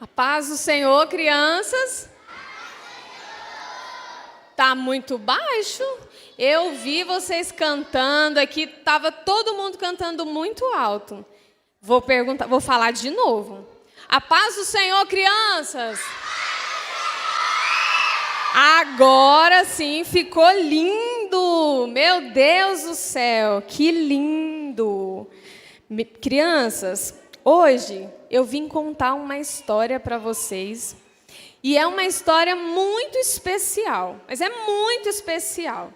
A paz do Senhor, crianças. Tá muito baixo? Eu vi vocês cantando aqui, tava todo mundo cantando muito alto. Vou falar de novo. A paz do Senhor, crianças. Agora sim ficou lindo. Meu Deus do céu, que lindo. Crianças, hoje eu vim contar uma história para vocês. E é uma história muito especial, mas é muito especial.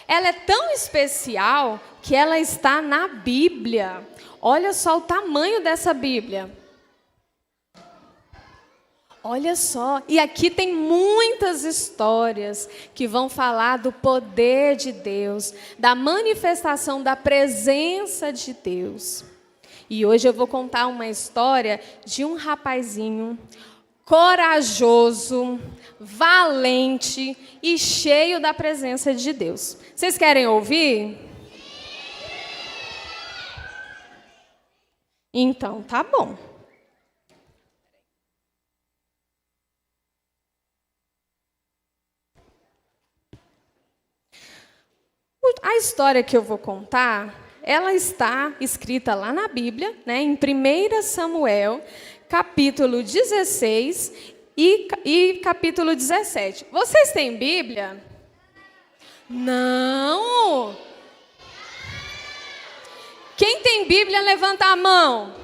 Ela é tão especial que ela está na Bíblia. Olha só o tamanho dessa Bíblia. Olha só, e aqui tem muitas histórias que vão falar do poder de Deus, da manifestação da presença de Deus. E hoje eu vou contar uma história de um rapazinho corajoso, valente e cheio da presença de Deus. Vocês querem ouvir? Então, tá bom. A história que eu vou contar, ela está escrita lá na Bíblia, né, em 1 Samuel, capítulo 16 e capítulo 17. Vocês têm Bíblia? Não! Quem tem Bíblia, levanta a mão.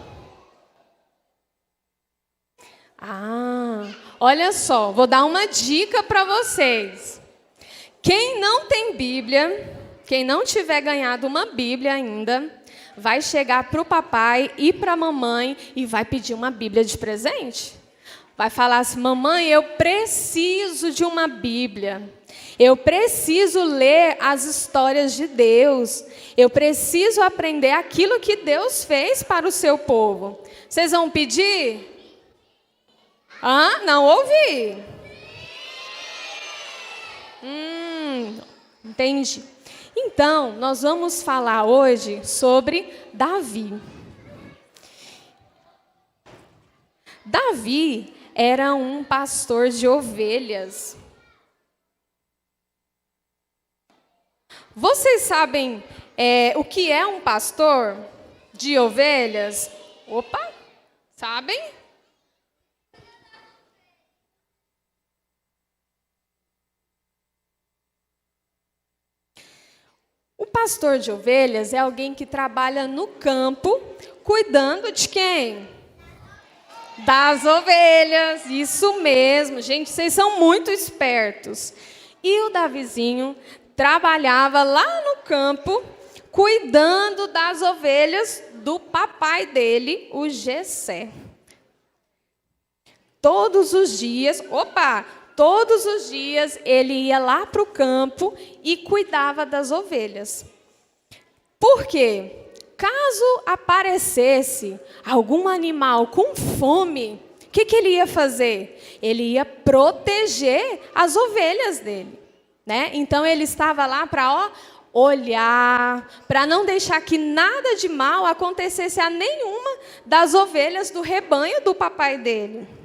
Olha só, vou dar uma dica para vocês. Quem não tem Bíblia, quem não tiver ganhado uma Bíblia ainda, vai chegar para o papai e para a mamãe e vai pedir uma Bíblia de presente. Vai falar assim: mamãe, eu preciso de uma Bíblia. Eu preciso ler as histórias de Deus. Eu preciso aprender aquilo que Deus fez para o seu povo. Vocês vão pedir? Não ouvi. Entendi. Então, nós vamos falar hoje sobre Davi. Davi era um pastor de ovelhas. Vocês sabem o que é um pastor de ovelhas? Opa, sabem? O pastor de ovelhas é alguém que trabalha no campo, cuidando de quem? Das ovelhas, isso mesmo. Gente, vocês são muito espertos. E o Davizinho trabalhava lá no campo, cuidando das ovelhas do papai dele, o Jessé. Todos os dias ele ia lá para o campo e cuidava das ovelhas. Por quê? Caso aparecesse algum animal com fome, o que ele ia fazer? Ele ia proteger as ovelhas dele, né? Então ele estava lá para olhar, para não deixar que nada de mal acontecesse a nenhuma das ovelhas do rebanho do papai dele.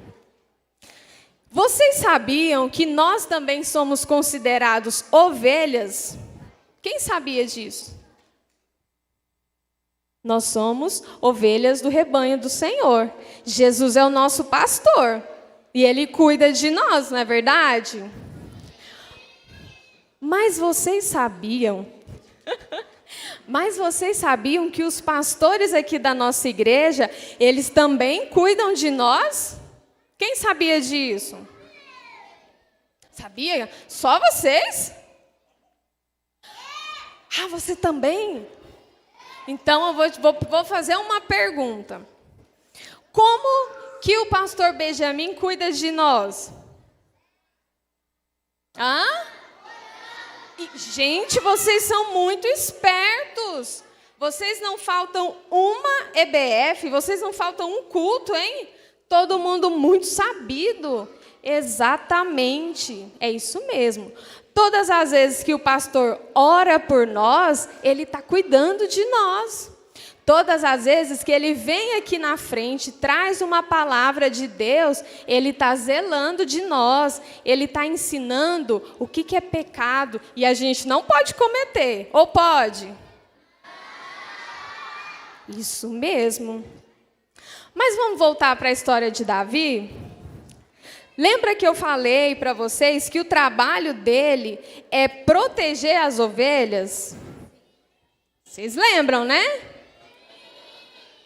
Vocês sabiam que nós também somos considerados ovelhas? Quem sabia disso? Nós somos ovelhas do rebanho do Senhor. Jesus é o nosso pastor e Ele cuida de nós, não é verdade? Mas vocês sabiam que os pastores aqui da nossa igreja, eles também cuidam de nós? Quem sabia disso? Sabia? Só vocês? Você também? Então, eu vou fazer uma pergunta. Como que o pastor Benjamin cuida de nós? Gente, vocês são muito espertos. Vocês não faltam uma EBF, vocês não faltam um culto, hein? Todo mundo muito sabido. Exatamente, é isso mesmo. Todas as vezes que o pastor ora por nós, ele está cuidando de nós. Todas as vezes que ele vem aqui na frente, traz uma palavra de Deus, ele está zelando de nós, ele está ensinando o que é pecado e a gente não pode cometer, ou pode? Isso mesmo. Mas vamos voltar para a história de Davi? Lembra que eu falei para vocês que o trabalho dele é proteger as ovelhas? Vocês lembram, né?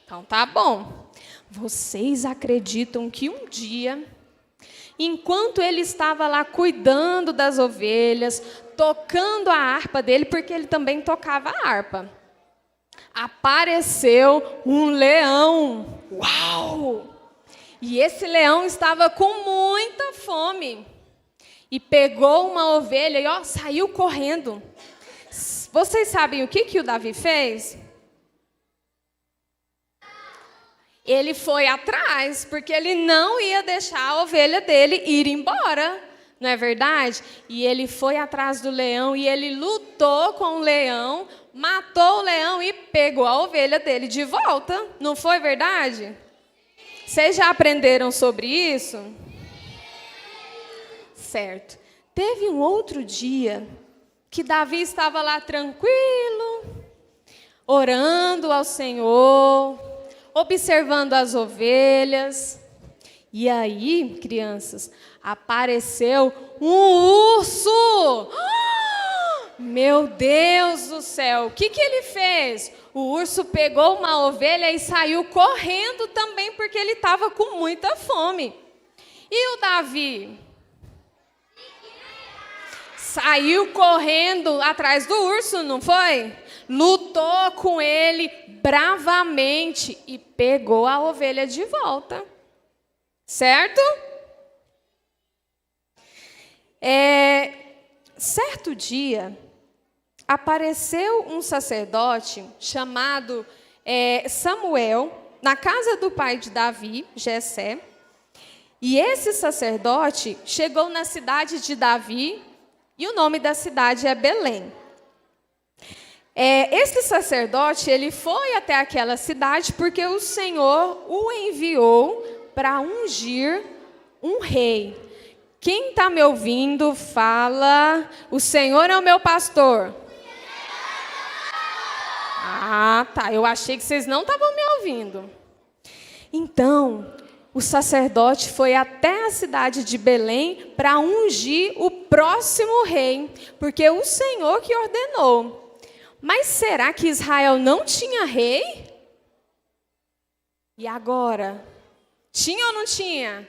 Então tá bom. Vocês acreditam que um dia, enquanto ele estava lá cuidando das ovelhas, tocando a harpa dele, porque ele também tocava a harpa, apareceu um leão. Uau! E esse leão estava com muita fome. E pegou uma ovelha e saiu correndo. Vocês sabem o que o Davi fez? Ele foi atrás, porque ele não ia deixar a ovelha dele ir embora, não é verdade? E ele foi atrás do leão e ele lutou com o leão, matou o leão e pegou a ovelha dele de volta. Não foi verdade? Vocês já aprenderam sobre isso? Certo. Teve um outro dia que Davi estava lá tranquilo, orando ao Senhor, observando as ovelhas. E aí, crianças, apareceu um urso. Meu Deus do céu, o que ele fez? O urso pegou uma ovelha e saiu correndo também, porque ele estava com muita fome. E o Davi? Saiu correndo atrás do urso, não foi? Lutou com ele bravamente e pegou a ovelha de volta. Certo? Certo dia, apareceu um sacerdote chamado Samuel, na casa do pai de Davi, Jessé. E esse sacerdote chegou na cidade de Davi, e o nome da cidade é Belém. Esse sacerdote, ele foi até aquela cidade porque o Senhor o enviou para ungir um rei. Quem está me ouvindo, fala, o Senhor é o meu pastor. Ah, tá, eu achei que vocês não estavam me ouvindo. Então, o sacerdote foi até a cidade de Belém para ungir o próximo rei, porque o Senhor que ordenou. Mas será que Israel não tinha rei? E agora? Tinha ou não tinha?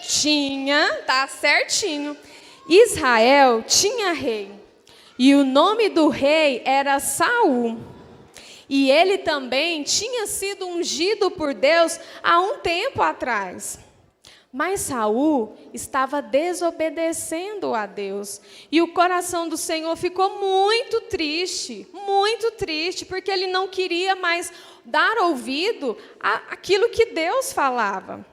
Tinha, tá certinho. Israel tinha rei. E o nome do rei era Saul. E ele também tinha sido ungido por Deus há um tempo atrás. Mas Saul estava desobedecendo a Deus. E o coração do Senhor ficou muito triste, porque ele não queria mais dar ouvido àquilo que Deus falava.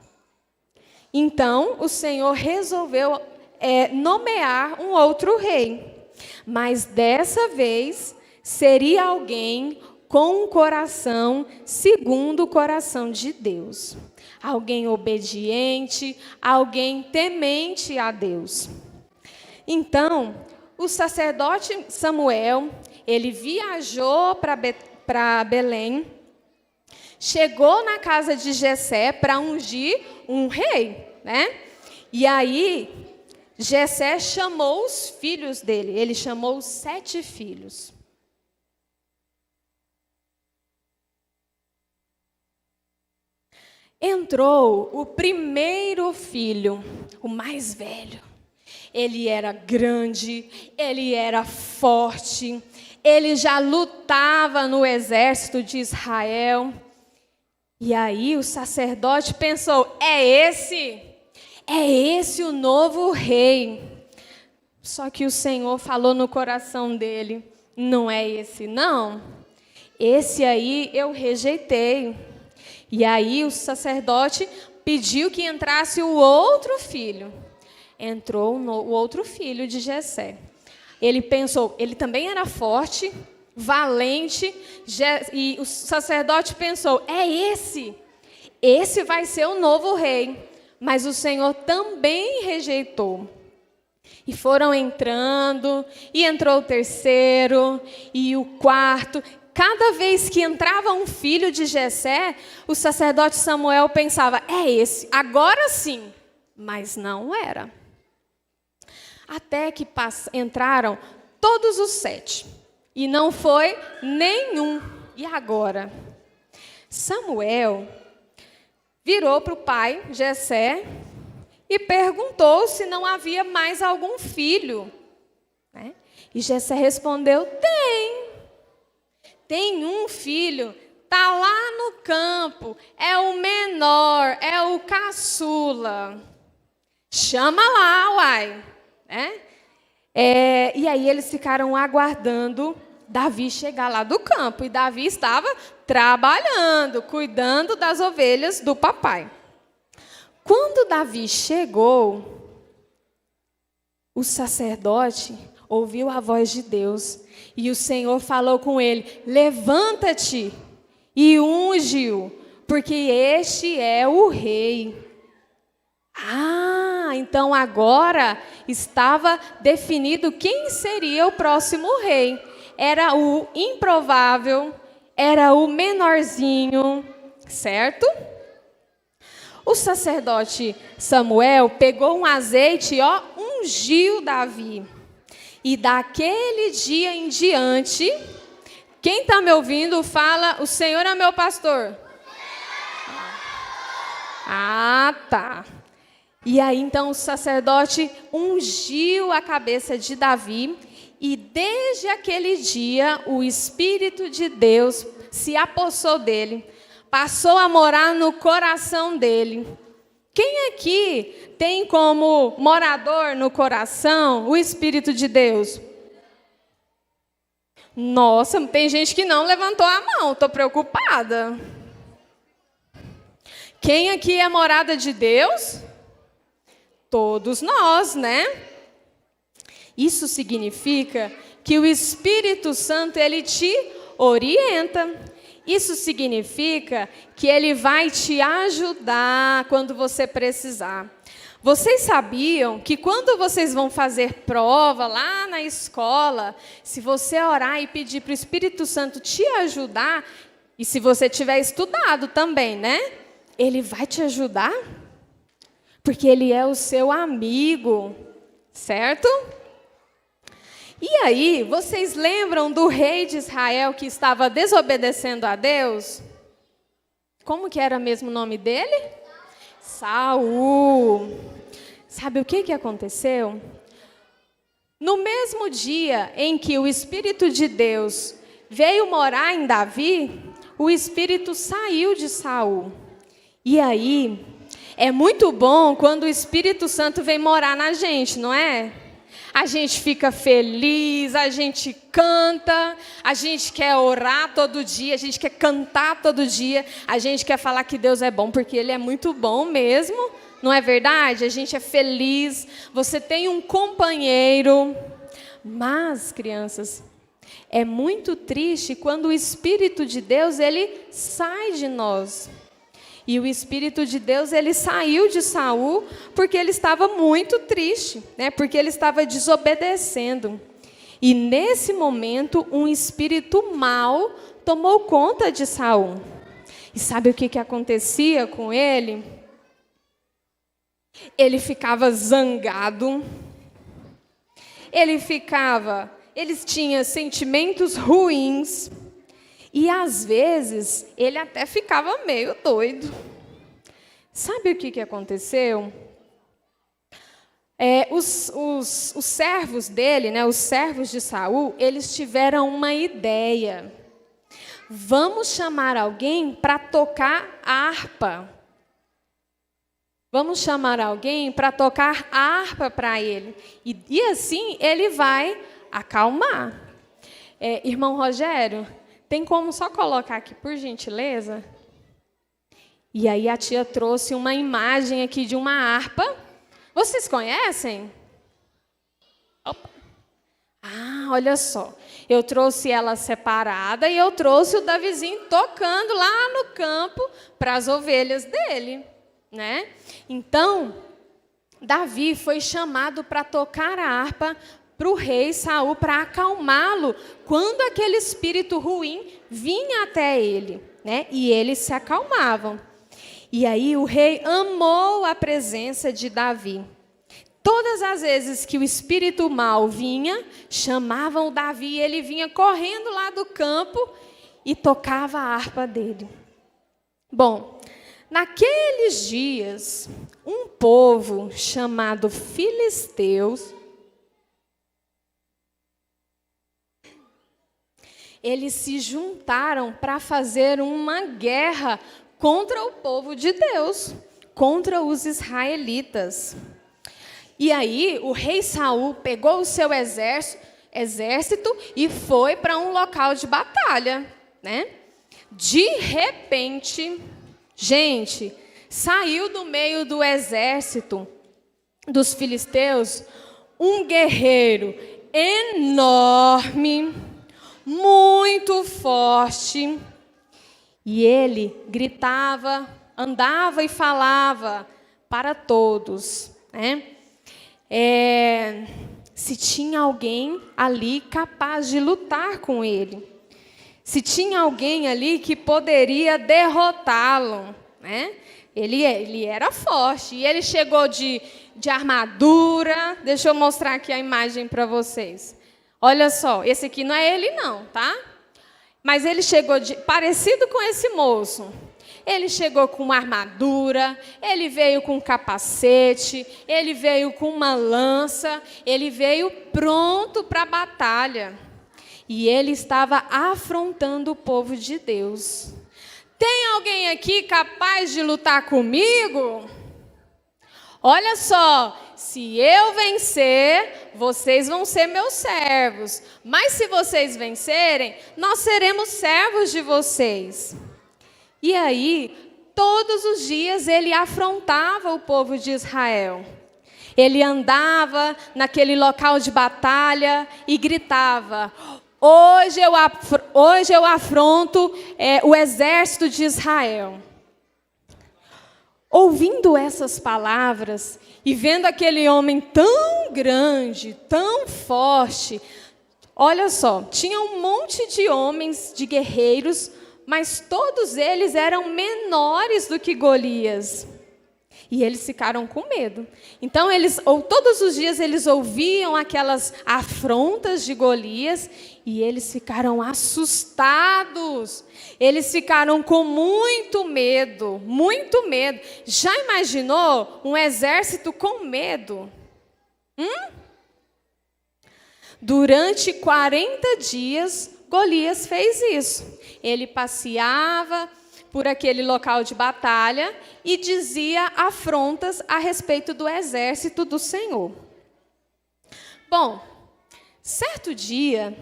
Então, o Senhor resolveu nomear um outro rei. Mas dessa vez, seria alguém com um coração segundo o coração de Deus. Alguém obediente, alguém temente a Deus. Então, o sacerdote Samuel, ele viajou para Belém, chegou na casa de Jessé para ungir um rei, né? E aí, Jessé chamou os filhos dele, ele chamou os 7 filhos. Entrou o primeiro filho, o mais velho. Ele era grande, ele era forte, ele já lutava no exército de Israel. E aí o sacerdote pensou, é esse o novo rei. Só que o Senhor falou no coração dele, não é esse não, esse aí eu rejeitei. E aí o sacerdote pediu que entrasse o outro filho. Entrou o outro filho de Jessé. Ele pensou, ele também era forte, valente, e o sacerdote pensou, esse vai ser o novo rei. Mas o Senhor também rejeitou. E foram entrando, e entrou o terceiro, e o quarto. Cada vez que entrava um filho de Jessé, o sacerdote Samuel pensava, é esse, agora sim. Mas não era. Até que entraram todos os 7. E não foi nenhum. E agora? Samuel virou para o pai, Jessé, e perguntou se não havia mais algum filho. Né? E Jessé respondeu, tem um filho, está lá no campo, é o menor, é o caçula. Chama lá, uai. E aí eles ficaram aguardando Davi chegar lá do campo. E Davi estava trabalhando, cuidando das ovelhas do papai. Quando Davi chegou, o sacerdote ouviu a voz de Deus. E o Senhor falou com ele, levanta-te e unge-o, porque este é o rei. Então agora estava definido quem seria o próximo rei. Era o improvável, era o menorzinho, certo? O sacerdote Samuel pegou um azeite e ungiu Davi. E daquele dia em diante, quem está me ouvindo fala, o Senhor é meu pastor. Tá. E aí, então, o sacerdote ungiu a cabeça de Davi, e desde aquele dia, o Espírito de Deus se apossou dele, passou a morar no coração dele. Quem aqui tem como morador no coração o Espírito de Deus? Nossa, tem gente que não levantou a mão, estou preocupada. Quem aqui é morada de Deus? Todos nós, né? Isso significa que o Espírito Santo, ele te orienta. Isso significa que ele vai te ajudar quando você precisar. Vocês sabiam que quando vocês vão fazer prova lá na escola, se você orar e pedir para o Espírito Santo te ajudar, e se você tiver estudado também, né? Ele vai te ajudar? Porque ele é o seu amigo, certo? E aí, vocês lembram do rei de Israel que estava desobedecendo a Deus? Como que era mesmo o nome dele? Saul. Sabe o que aconteceu? No mesmo dia em que o Espírito de Deus veio morar em Davi, o Espírito saiu de Saul. E aí, é muito bom quando o Espírito Santo vem morar na gente, não é? A gente fica feliz, a gente canta, a gente quer orar todo dia, a gente quer cantar todo dia, a gente quer falar que Deus é bom, porque Ele é muito bom mesmo, não é verdade? A gente é feliz, você tem um companheiro. Mas, crianças, é muito triste quando o Espírito de Deus, ele sai de nós. E o Espírito de Deus, ele saiu de Saul porque ele estava muito triste, né? Porque ele estava desobedecendo. E nesse momento, um espírito mau tomou conta de Saul. E sabe o que acontecia com ele? Ele ficava zangado. Ele tinha sentimentos ruins. E, às vezes, ele até ficava meio doido. Sabe o que aconteceu? Os servos dele, né, os servos de Saul, eles tiveram uma ideia. Vamos chamar alguém para tocar harpa. Vamos chamar alguém para tocar harpa para ele. E assim, ele vai acalmar. Irmão Rogério, tem como só colocar aqui, por gentileza? E aí a tia trouxe uma imagem aqui de uma harpa. Vocês conhecem? Opa. Ah, olha só, eu trouxe ela separada e eu trouxe o Davizinho tocando lá no campo para as ovelhas dele, né? Então, Davi foi chamado para tocar a harpa para o rei Saul, para acalmá-lo quando aquele espírito ruim vinha até ele, né? E eles se acalmavam. E aí o rei amou a presença de Davi. Todas as vezes que o espírito mau vinha, chamavam o Davi, e ele vinha correndo lá do campo e tocava a harpa dele. Bom, naqueles dias, um povo chamado filisteus, eles se juntaram para fazer uma guerra contra o povo de Deus, contra os israelitas. E aí, o rei Saul pegou o seu exército e foi para um local de batalha, né? De repente, gente, saiu do meio do exército dos filisteus um guerreiro enorme, muito forte, e ele gritava, andava e falava para todos, né? Se tinha alguém ali capaz de lutar com ele, se tinha alguém ali que poderia derrotá-lo, né? Ele era forte, e ele chegou de armadura. Deixa eu mostrar aqui a imagem para vocês. Olha só, esse aqui não é ele não, tá? Mas ele chegou parecido com esse moço. Ele chegou com uma armadura, ele veio com um capacete, ele veio com uma lança, ele veio pronto para a batalha. E ele estava afrontando o povo de Deus. Tem alguém aqui capaz de lutar comigo? Olha só, se eu vencer, vocês vão ser meus servos. Mas se vocês vencerem, nós seremos servos de vocês. E aí, todos os dias ele afrontava o povo de Israel. Ele andava naquele local de batalha e gritava: hoje eu afronto o exército de Israel. Ouvindo essas palavras e vendo aquele homem tão grande, tão forte, olha só, tinha um monte de homens, de guerreiros, mas todos eles eram menores do que Golias. E eles ficaram com medo. Então, todos os dias eles ouviam aquelas afrontas de Golias e eles ficaram assustados. Eles ficaram com muito medo, muito medo. Já imaginou um exército com medo? Durante 40 dias, Golias fez isso. Ele passeava por aquele local de batalha e dizia afrontas a respeito do exército do Senhor. Bom, certo dia,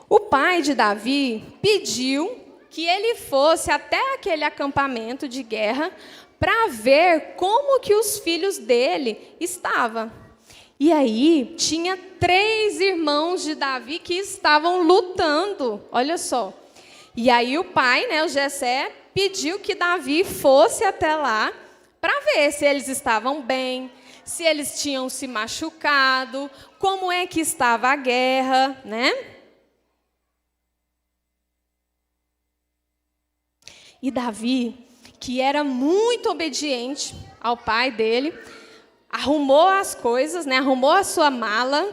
o pai de Davi pediu que ele fosse até aquele acampamento de guerra para ver como que os filhos dele estavam. E aí, tinha 3 irmãos de Davi que estavam lutando, olha só. E aí o pai, o Jessé, pediu que Davi fosse até lá para ver se eles estavam bem, se eles tinham se machucado, como é que estava a guerra, né? E Davi, que era muito obediente ao pai dele, arrumou as coisas, arrumou a sua mala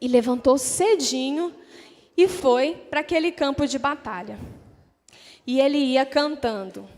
e levantou cedinho e foi para aquele campo de batalha. E ele ia cantando: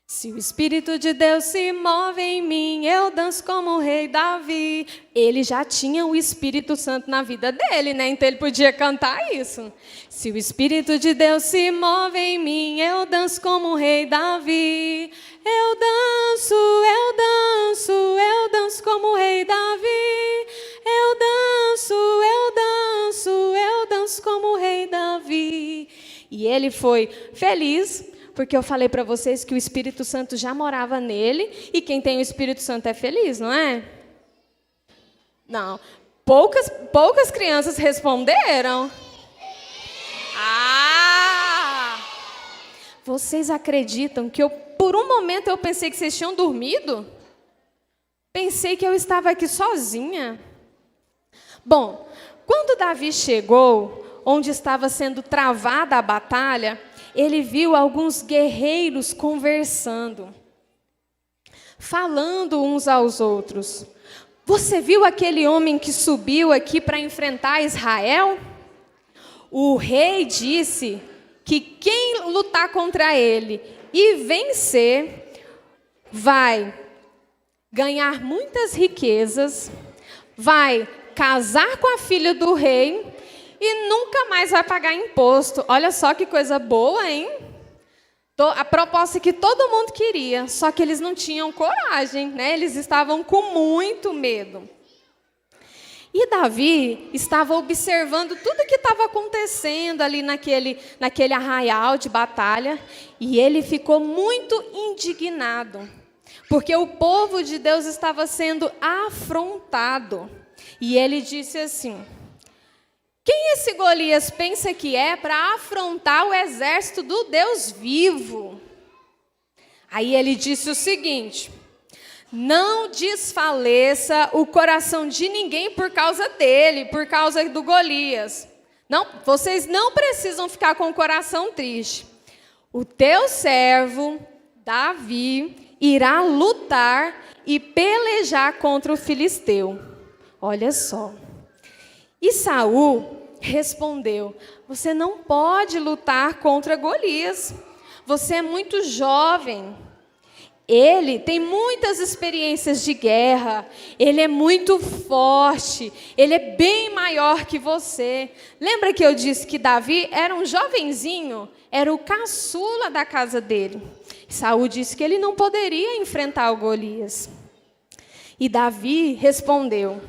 se o Espírito de Deus se move em mim, eu danço como o rei Davi. Ele já tinha o Espírito Santo na vida dele, então ele podia cantar isso. Se o Espírito de Deus se move em mim, eu danço como o rei Davi. Eu danço, eu danço, eu danço como o rei Davi. Eu danço, eu danço, eu danço como o rei Davi. E ele foi feliz, porque eu falei para vocês que o Espírito Santo já morava nele, e quem tem o Espírito Santo é feliz, não é? Não. Poucas crianças responderam. Vocês acreditam que por um momento eu pensei que vocês tinham dormido? Pensei que eu estava aqui sozinha. Bom, quando Davi chegou, onde estava sendo travada a batalha, ele viu alguns guerreiros conversando, falando uns aos outros. Você viu aquele homem que subiu aqui para enfrentar Israel? O rei disse que quem lutar contra ele e vencer vai ganhar muitas riquezas, vai casar com a filha do rei e nunca mais vai pagar imposto. Olha só que coisa boa, hein? A proposta que todo mundo queria, só que eles não tinham coragem, né? Eles estavam com muito medo. E Davi estava observando tudo que estava acontecendo ali naquele arraial de batalha, e ele ficou muito indignado, porque o povo de Deus estava sendo afrontado. E ele disse assim: quem esse Golias pensa que é para afrontar o exército do Deus vivo? Aí ele disse o seguinte: não desfaleça o coração de ninguém por causa dele, por causa do Golias. Não, vocês não precisam ficar com o coração triste. O teu servo, Davi, irá lutar e pelejar contra o filisteu. Olha só. E Saul respondeu: você não pode lutar contra Golias. Você é muito jovem. Ele tem muitas experiências de guerra. Ele é muito forte. Ele é bem maior que você. Lembra que eu disse que Davi era um jovenzinho? Era o caçula da casa dele. Saul disse que ele não poderia enfrentar o Golias. E Davi respondeu: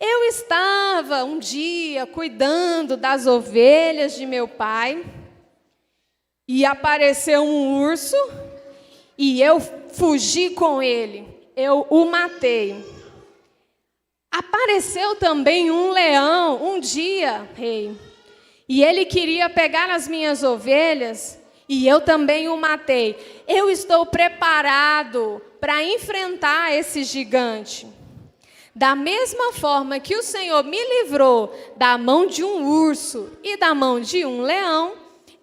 eu estava um dia cuidando das ovelhas de meu pai, e apareceu um urso, e eu fugi com ele, eu o matei. Apareceu também um leão um dia, rei, e ele queria pegar as minhas ovelhas, e eu também o matei. Eu estou preparado para enfrentar esse gigante. Da mesma forma que o Senhor me livrou da mão de um urso e da mão de um leão,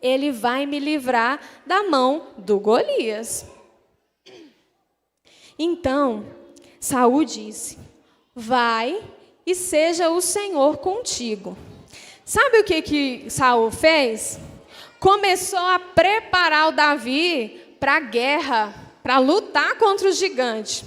Ele vai me livrar da mão do Golias. Então, Saul disse: vai e seja o Senhor contigo. Sabe o que Saul fez? Começou a preparar o Davi para a guerra, para lutar contra o gigante.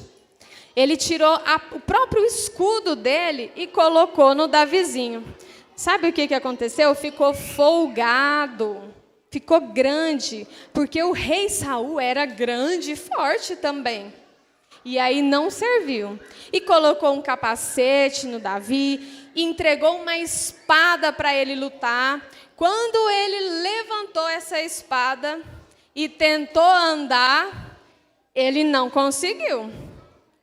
Ele tirou o próprio escudo dele e colocou no Davizinho. Sabe o que aconteceu? Ficou folgado, ficou grande, porque o rei Saul era grande e forte também. E aí não serviu. E colocou um capacete no Davi, e entregou uma espada para ele lutar. Quando ele levantou essa espada e tentou andar, ele não conseguiu.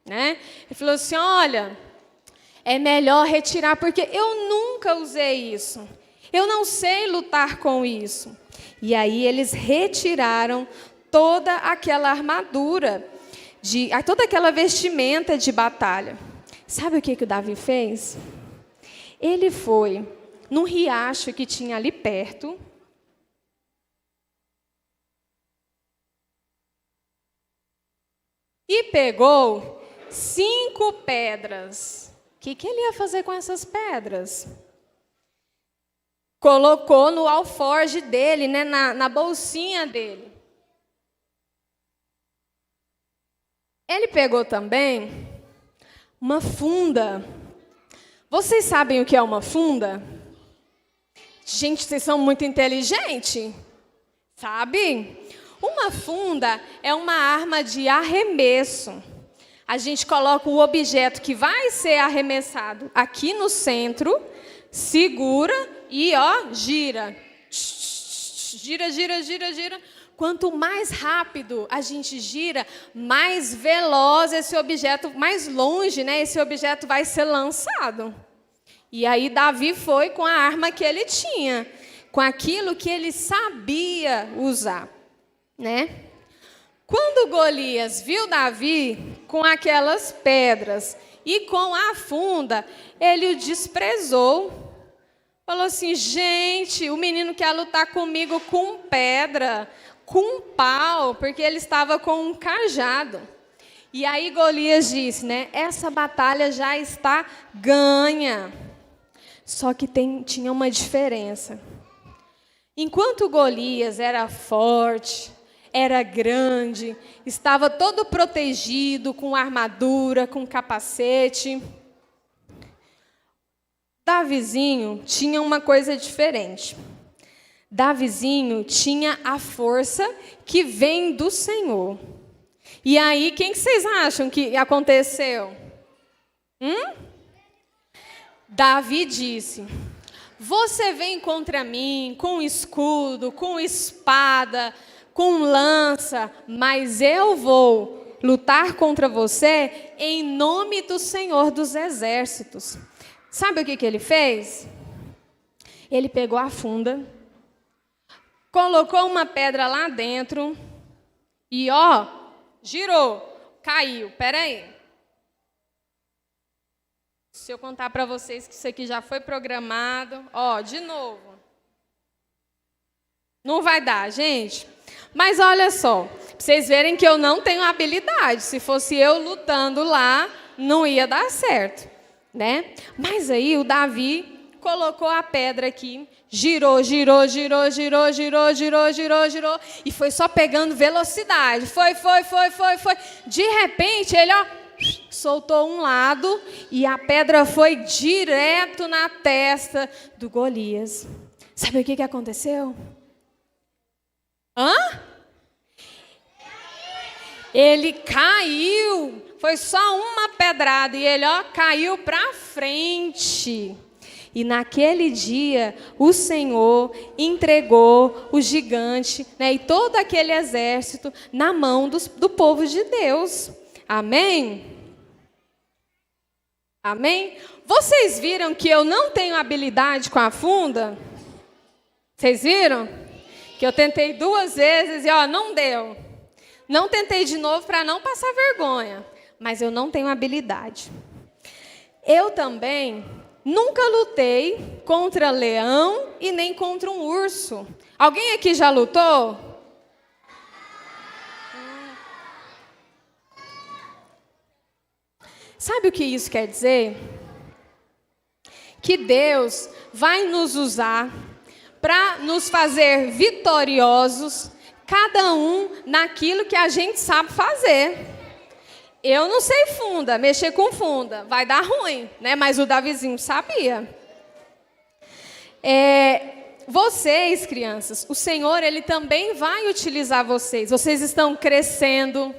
Né? Ele falou assim: olha, é melhor retirar, porque eu nunca usei isso. Eu não sei lutar com isso. E aí eles retiraram toda aquela armadura, toda aquela vestimenta de batalha. Sabe o que o Davi fez? Ele foi num riacho que tinha ali perto, e pegou 5 pedras. O que ele ia fazer com essas pedras? Colocou no alforje dele, né, na bolsinha dele. Ele pegou também uma funda. Vocês sabem o que é uma funda? Gente, vocês são muito inteligentes. Sabe? Uma funda é uma arma de arremesso. A gente coloca o objeto que vai ser arremessado aqui no centro, segura e, gira. Gira, gira, gira, gira. Quanto mais rápido a gente gira, mais veloz esse objeto, mais longe, né, esse objeto vai ser lançado. E aí Davi foi com a arma que ele tinha, com aquilo que ele sabia usar, né? Quando Golias viu Davi com aquelas pedras e com a funda, ele o desprezou. Falou assim, gente, o menino quer lutar comigo com pedra, com pau, porque ele estava com um cajado. E aí Golias disse, né, essa batalha já está ganha. Só que tinha uma diferença. Enquanto Golias era forte, era grande, estava todo protegido, com armadura, com capacete, Davizinho tinha uma coisa diferente. Davizinho tinha a força que vem do Senhor. E aí, quem que vocês acham que aconteceu? Davi disse, você vem contra mim com escudo, com espada, com lança, mas eu vou lutar contra você em nome do Senhor dos Exércitos. Sabe o que ele fez? Ele pegou a funda, colocou uma pedra lá dentro e, girou, caiu. Espera aí. Se eu contar para vocês que isso aqui já foi programado, de novo. Não vai dar, gente. Mas olha só, para vocês verem que eu não tenho habilidade. Se fosse eu lutando lá, não ia dar certo. Né? Mas aí o Davi colocou a pedra aqui, girou, e foi só pegando velocidade. Foi. De repente, ele soltou um lado e a pedra foi direto na testa do Golias. Sabe o que aconteceu? Ele caiu. Foi só uma pedrada e ele caiu para frente. E naquele dia, o Senhor entregou o gigante, né, e todo aquele exército na mão do povo de Deus. Amém? Amém? Vocês viram que eu não tenho habilidade com a funda? Vocês viram? Que eu tentei 2 vezes e não deu. Não tentei de novo para não passar vergonha. Mas eu não tenho habilidade. Eu também nunca lutei contra leão e nem contra um urso. Alguém aqui já lutou? Sabe o que isso quer dizer? Que Deus vai nos usar para nos fazer vitoriosos, cada um naquilo que a gente sabe fazer. Eu não sei mexer com funda, vai dar ruim, né? Mas o Davizinho sabia. Vocês, crianças, o Senhor, Ele também vai utilizar vocês. Vocês estão crescendo,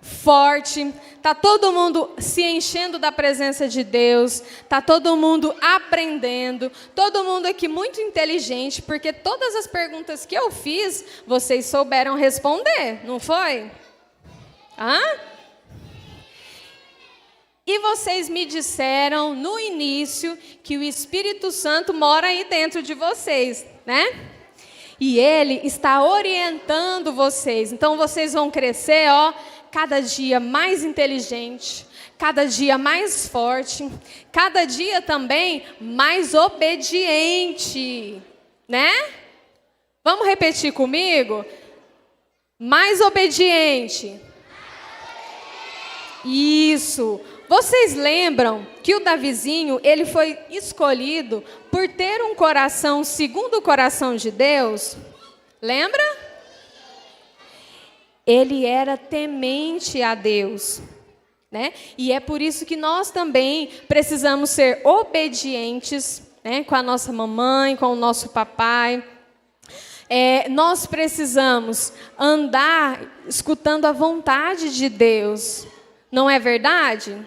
forte, está todo mundo se enchendo da presença de Deus, está todo mundo aprendendo, todo mundo aqui muito inteligente, porque todas as perguntas que eu fiz, vocês souberam responder, não foi? E vocês me disseram no início que o Espírito Santo mora aí dentro de vocês, né? E Ele está orientando vocês. Então vocês vão crescer, cada dia mais inteligente, cada dia mais forte, cada dia também mais obediente, né? Vamos repetir comigo? Mais obediente. Isso. Vocês lembram que o Davizinho, ele foi escolhido por ter um coração segundo o coração de Deus? Lembra? Ele era temente a Deus, né? E é por isso que nós também precisamos ser obedientes, né? Com a nossa mamãe, com o nosso papai. Nós precisamos andar escutando a vontade de Deus. Não é verdade?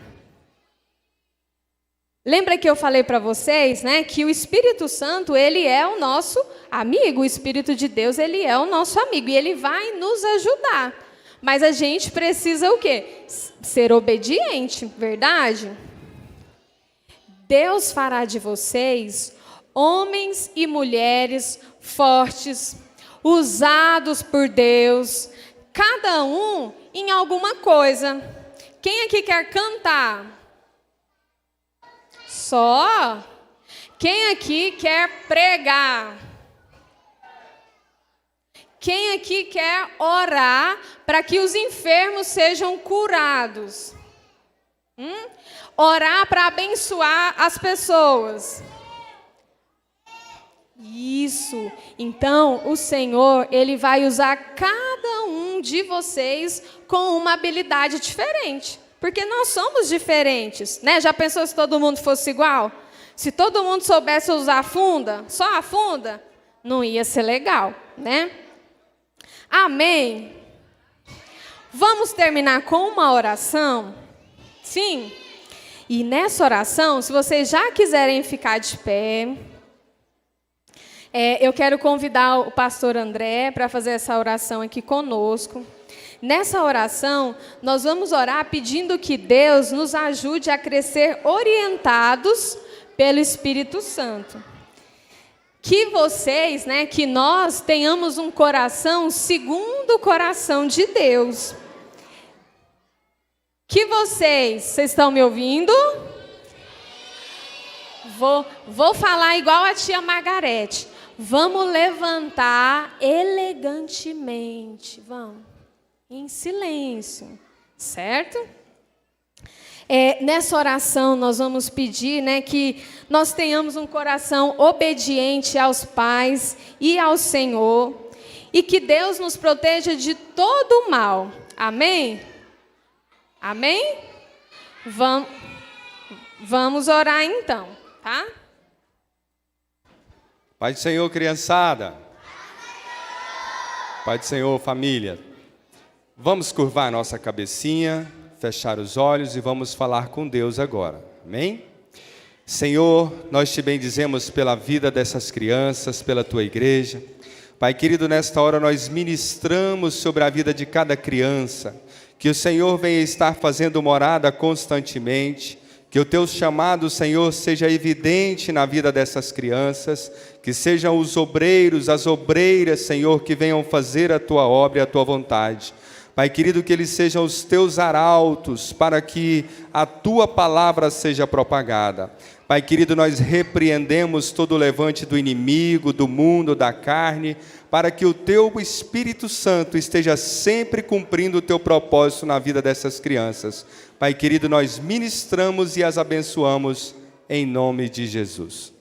Lembra que eu falei para vocês, né, que o Espírito Santo, ele é o nosso amigo, o Espírito de Deus, ele é o nosso amigo e ele vai nos ajudar. Mas a gente precisa o quê? Ser obediente, verdade? Deus fará de vocês homens e mulheres fortes, usados por Deus, cada um em alguma coisa. Quem aqui quer cantar? Só? Quem aqui quer pregar? Quem aqui quer orar para que os enfermos sejam curados? Orar para abençoar as pessoas. Isso. Então, o Senhor, Ele vai usar cada um de vocês com uma habilidade diferente. Porque nós somos diferentes, né? Já pensou se todo mundo fosse igual? Se todo mundo soubesse usar a funda, só a funda, não ia ser legal, né? Amém? Vamos terminar com uma oração? Sim? E nessa oração, se vocês já quiserem ficar de pé... eu quero convidar o pastor André para fazer essa oração aqui conosco. Nessa oração, nós vamos orar pedindo que Deus nos ajude a crescer orientados pelo Espírito Santo. Que vocês, que nós tenhamos um coração segundo o coração de Deus. Que vocês estão me ouvindo? Vou falar igual a tia Margarete. Vamos levantar elegantemente, vamos, em silêncio, certo? Nessa oração nós vamos pedir, que nós tenhamos um coração obediente aos pais e ao Senhor, e que Deus nos proteja de todo o mal. Amém? Amém? Vamos orar então, tá? Pai do Senhor, criançada. Pai do Senhor, família. Vamos curvar nossa cabecinha, fechar os olhos e vamos falar com Deus agora. Amém? Senhor, nós te bendizemos pela vida dessas crianças, pela tua igreja. Pai querido, nesta hora nós ministramos sobre a vida de cada criança. Que o Senhor venha estar fazendo morada constantemente. Que o teu chamado, Senhor, seja evidente na vida dessas crianças, que sejam os obreiros, as obreiras, Senhor, que venham fazer a tua obra e a tua vontade. Pai querido, que eles sejam os teus arautos para que a tua palavra seja propagada. Pai querido, nós repreendemos todo o levante do inimigo, do mundo, da carne, para que o teu Espírito Santo esteja sempre cumprindo o teu propósito na vida dessas crianças. Pai querido, nós ministramos e as abençoamos em nome de Jesus.